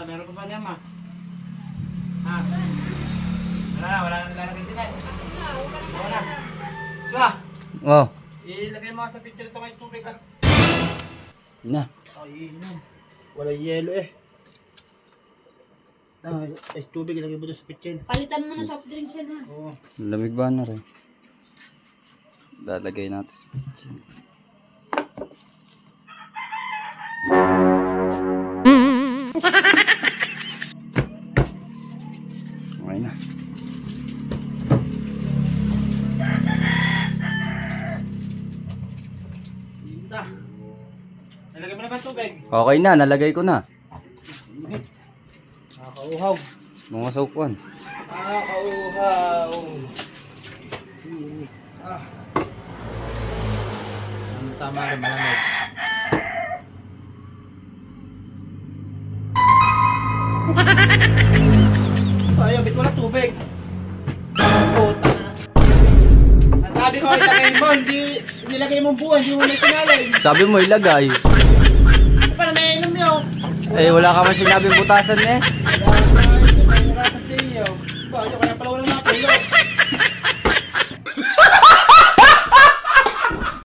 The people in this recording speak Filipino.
Ano, meron pa ba niya, ma? Ha? Wala na nilalagay din ay. Wala. Swa, Oh, ilagay mo sa picture itong ice tubig ah. yun na. Ay, inom. Wala yelo eh. Ah, ice tubig ilagay mo doon sa picture. Palitan mo na soft drinks yan ha. Oo. Lamig ba na rin? Lalagay natin sa kitchen. Okay na. Tinta. Nalagay mo na ba ang tubig? Okay na, nalagay ko na. Nakakauhaw. Mga saukuan. Nakakauhaw. Ah. Ang tama rin, malamig. Ayaw, bit wala tubig. Puta na. Ang sabi ko, ilagay mo, hindi nilagay mong buwan, hindi mo na sinalay. Sabi mo ilagay. Paano may inom yun? Eh, wala ka man sinabing butasan eh. Wala